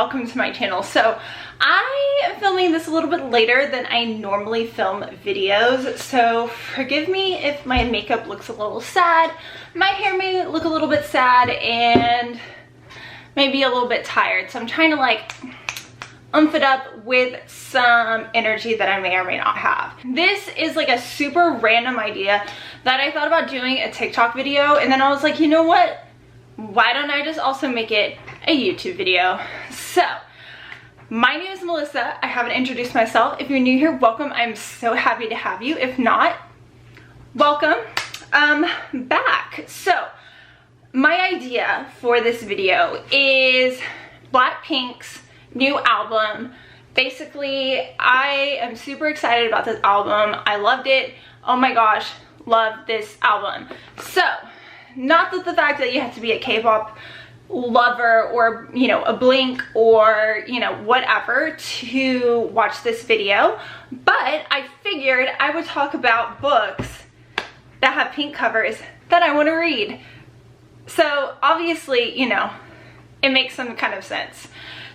welcome to my channel. So I am filming this a little bit later than I normally film videos, so forgive me if my makeup looks a little sad. My hair may look a little bit sad and maybe a little bit tired, so I'm trying to like umph it up with some energy that I may or may not have. This is like a super random idea that I thought about doing a TikTok video, and then I was like, you know what? Why don't I just also make it a YouTube video? So, my name is Melissa. I haven't introduced myself. If you're new here, welcome. I'm so happy to have you. If not, welcome back. So, my idea for this video is BlackPink's new album. Basically, I am super excited about this album. I loved it. Oh my gosh, love this album. So, not that the fact that you have to be a K-pop lover or, you know, a Blink or, you know, whatever to watch this video, but I figured I would talk about books that have pink covers that I want to read. So obviously, you know, it makes some kind of sense.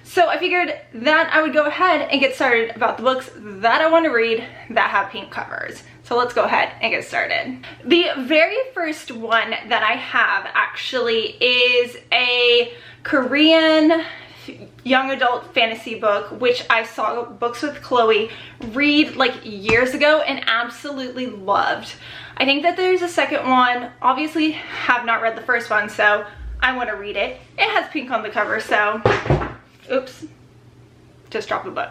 So I figured that I would go ahead and get started about the books that I want to read that have pink covers. So let's go ahead and get started. The very first one that I have actually is a Korean young adult fantasy book, which I saw Books with Chloe read like years ago and absolutely loved. I think that there's a second one. Obviously have not read the first one, so I want to read it. It has pink on the cover, so oops, just dropped the book.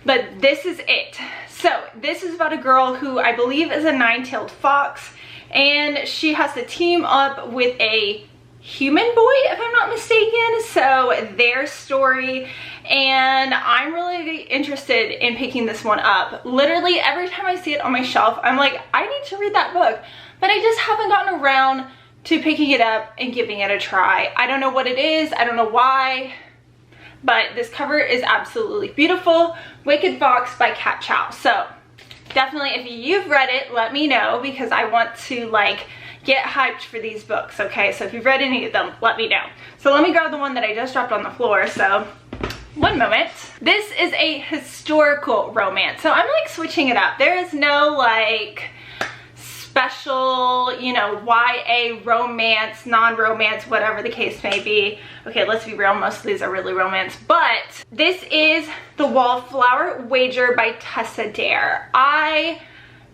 But this is it. So this is about a girl who I believe is a nine-tailed fox, and she has to team up with a human boy, if I'm not mistaken. So their story, and I'm really interested in picking this one up. Literally every time I see it on my shelf, I'm like, I need to read that book, but I just haven't gotten around to picking it up and giving it a try. I don't know what it is, I don't know why, but this cover is absolutely beautiful. Wicked Fox by Kat Chow. So definitely, if you've read it, let me know, because I want to like get hyped for these books, okay? So if you've read any of them, let me know. So let me grab the one that I just dropped on the floor. So one moment. This is a historical romance. So I'm like switching it up. There is no like special, you know, YA romance, non-romance, whatever the case may be. Okay, let's be real, most of these are really romance, but this is The Wallflower Wager by Tessa Dare. I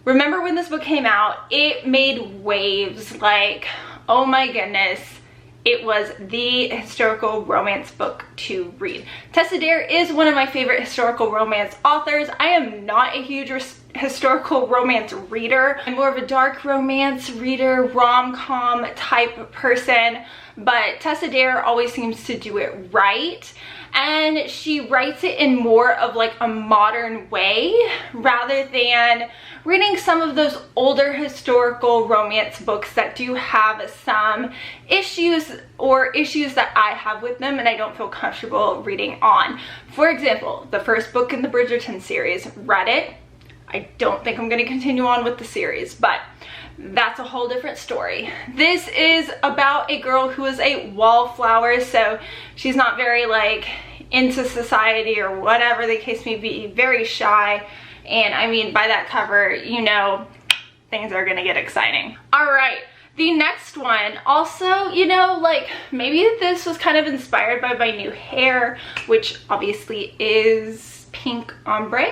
remember when this book came out, it made waves. Like, oh my goodness, it was the historical romance book to read. Tessa Dare is one of my favorite historical romance authors. I am not a huge historical romance reader. I'm more of a dark romance reader, rom-com type person, but Tessa Dare always seems to do it right, and she writes it in more of like a modern way rather than reading some of those older historical romance books that do have some issues or issues that I have with them and I don't feel comfortable reading on. For example, the first book in the Bridgerton series, read it. I don't think I'm going to continue on with the series, but that's a whole different story. This is about a girl who is a wallflower, so she's not very like into society or whatever the case may be, very shy. And I mean, by that cover, you know, things are gonna get exciting. All right, the next one, also, you know, like maybe this was kind of inspired by my new hair, which obviously is pink ombre.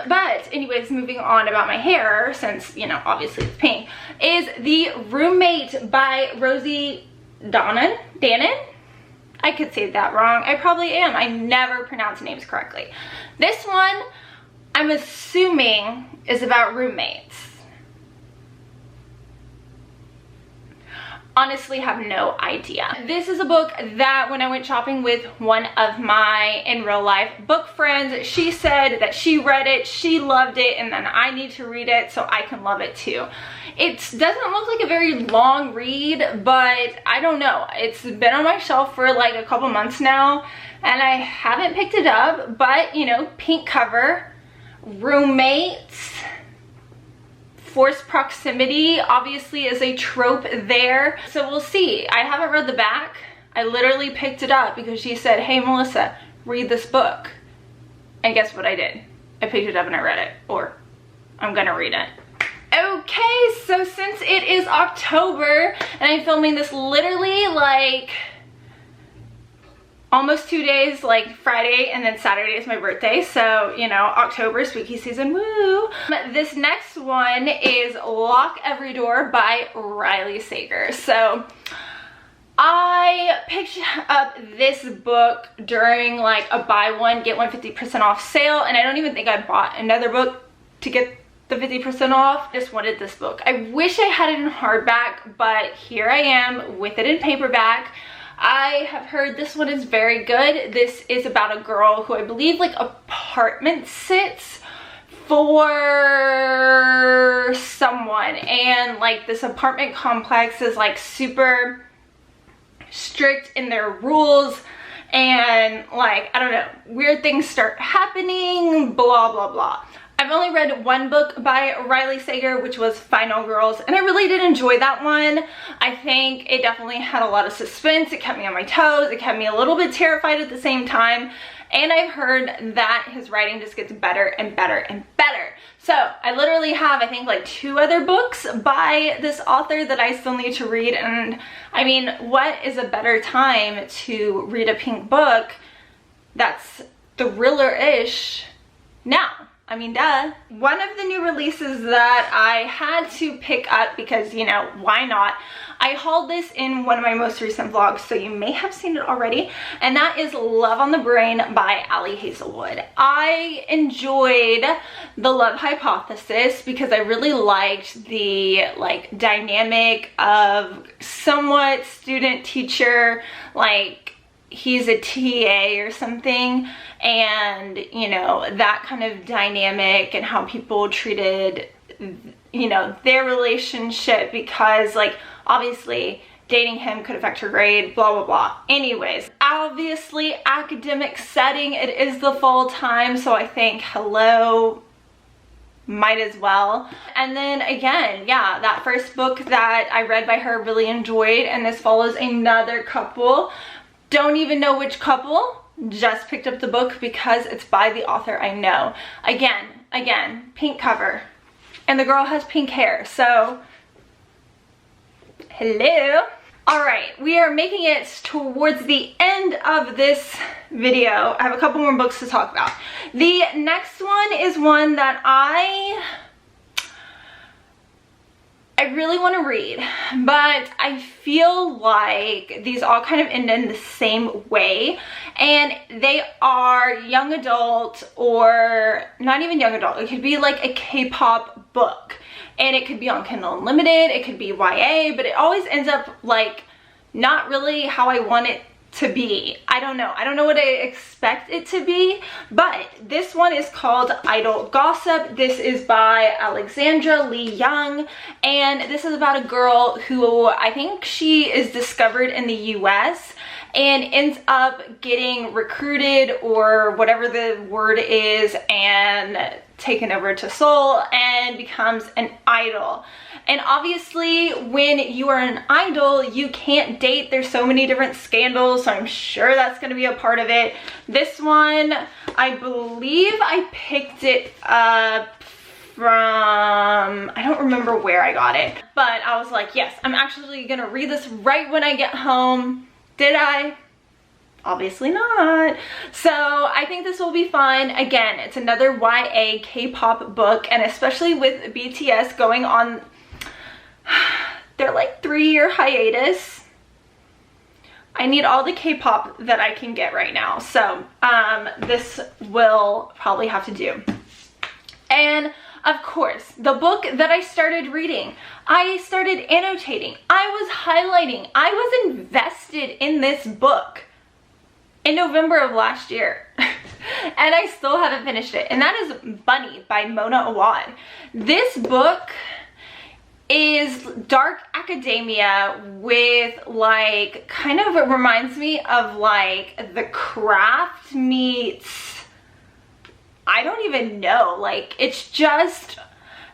But anyways, moving on about my hair, since, you know, obviously it's pink, is The Roommate by Rosie, Dannon? I could say that wrong. I probably am. I never pronounce names correctly. This one, I'm assuming, is about roommates. Honestly have no idea. This is a book that when I went shopping with one of my in real life book friends, she said that she read it, she loved it, and then I need to read it so I can love it too. It doesn't look like a very long read, but I don't know. It's been on my shelf for like a couple months now and I haven't picked it up, but you know, pink cover, roommates, forced proximity obviously is a trope there, so we'll see. I haven't read the back. I literally picked it up because she said, hey Melissa, read this book. And guess what I did? I picked it up and I read it, or I'm gonna read it. Okay, so since it is October and I'm filming this literally like almost 2 days, like Friday and then Saturday is my birthday, so you know, October, spooky season, woo. This next one is Lock Every Door by Riley Sager. So I picked up this book during like a buy one get one 50% off sale, and I don't even think I bought another book to get the 50% off. I just wanted this book. I wish I had it in hardback, but here I am with it in paperback. I have heard this one is very good. This is about a girl who I believe like apartment sits for someone, and like this apartment complex is like super strict in their rules, and like, I don't know, weird things start happening, blah blah blah. I've only read one book by Riley Sager, which was Final Girls, and I really did enjoy that one. I think it definitely had a lot of suspense. It kept me on my toes. It kept me a little bit terrified at the same time. And I've heard that his writing just gets better and better and better. So I literally have, I think, like 2 other books by this author that I still need to read. And I mean, what is a better time to read a pink book that's thriller-ish now? I mean, duh. One of the new releases that I had to pick up because, you know, why not? I hauled this in one of my most recent vlogs, so you may have seen it already, and that is Love on the Brain by Ali Hazelwood. I enjoyed The Love Hypothesis because I really liked the like dynamic of somewhat student-teacher, like he's a TA or something, and you know, that kind of dynamic and how people treated, you know, their relationship, because like obviously dating him could affect her grade, blah blah blah. Anyways, obviously academic setting, it is the fall time, so I think hello, might as well. And then again, yeah, that first book that I read by her, really enjoyed, and this follows another couple. Don't even know which couple, just picked up the book because it's by the author I know. Again, pink cover, and the girl has pink hair, so hello. All right, we are making it towards the end of this video. I have a couple more books to talk about. The next one is one that I really want to read, but I feel like these all kind of end in the same way, and they are young adult, or not even young adult. It could be like a K-pop book, and it could be on Kindle Unlimited, it could be YA, but it always ends up like not really how I want it to be. I don't know what I expect it to be, but this one is called Idle Gossip. This is by Alexandra Lee Young, and this is about a girl who, I think she is discovered in the US and ends up getting recruited, or whatever the word is, and taken over to Seoul and becomes an idol. And obviously when you are an idol, you can't date. There's so many different scandals, so I'm sure that's going to be a part of it. This one, I believe I picked it up from, I don't remember where I got it, but I was like, yes, I'm actually going to read this right when I get home. Did I? Obviously not. So I think this will be fun. Again, it's another YA K-pop book, and especially with BTS going on their like 3-year hiatus, I need all the K-pop that I can get right now. So this will probably have to do. And of course, the book that I started reading, I started annotating, I was highlighting, I was invested in this book in November of last year, and I still haven't finished it, and that is Bunny by Mona Awad. This book is dark academia with like, kind of, it reminds me of like The Craft meets, I don't even know, like it's just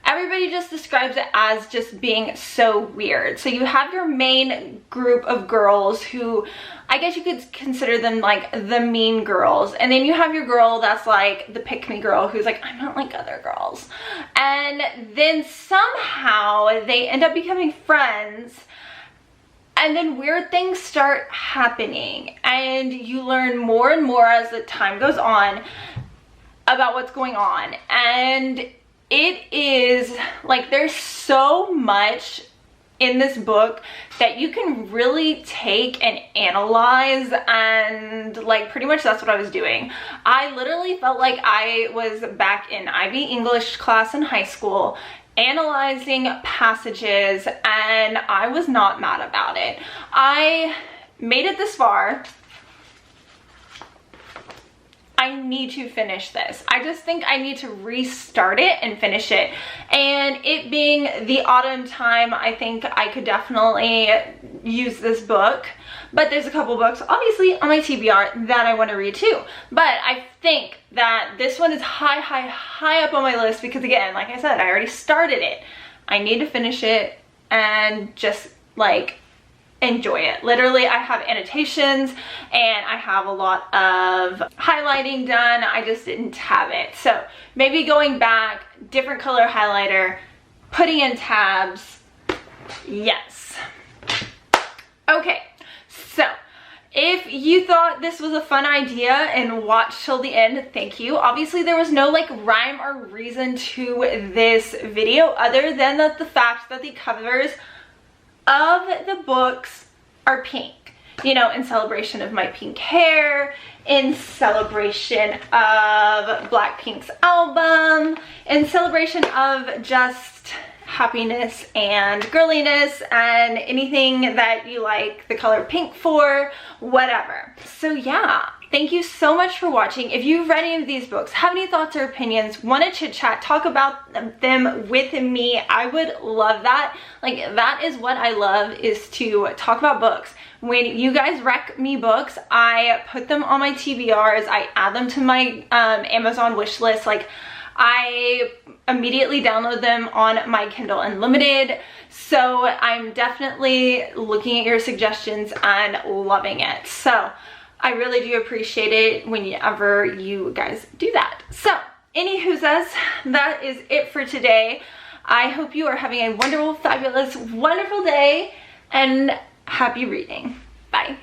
everybody just describes it as just being so weird. So you have your main group of girls who, I guess you could consider them like the mean girls. And then you have your girl that's like the pick-me girl who's like, I'm not like other girls. And then somehow they end up becoming friends. And then weird things start happening. And you learn more and more as the time goes on about what's going on. And it is like, there's so much in this book that you can really take and analyze, and like pretty much that's what I was doing. I literally felt like I was back in IB English class in high school analyzing passages, and I was not mad about it. I made it this far. I need to finish this. I just think I need to restart it and finish it. And it being the autumn time, I think I could definitely use this book. But there's a couple books, obviously, on my TBR that I want to read too. But I think that this one is high up on my list because, again, like I said, I already started it. I need to finish it and just like enjoy it. Literally, I have annotations and I have a lot of highlighting done. I just didn't have it. So maybe going back, different color highlighter, putting in tabs. Yes. Okay, so if you thought this was a fun idea and watched till the end, thank you. Obviously, there was no like rhyme or reason to this video other than the fact that the covers of the books are pink, you know, in celebration of my pink hair, in celebration of BlackPink's album, in celebration of just happiness and girliness and anything that you like the color pink for, whatever. So yeah, thank you so much for watching. If you've read any of these books, have any thoughts or opinions, want to chit chat, talk about them with me, I would love that. Like, that is what I love, is to talk about books. When you guys rec me books, I put them on my TBRs, I add them to my Amazon wish list. Like, I immediately download them on my Kindle Unlimited. So I'm definitely looking at your suggestions and loving it. So I really do appreciate it whenever you guys do that. So anywhoozas, that is it for today. I hope you are having a wonderful, fabulous, wonderful day, and happy reading. Bye.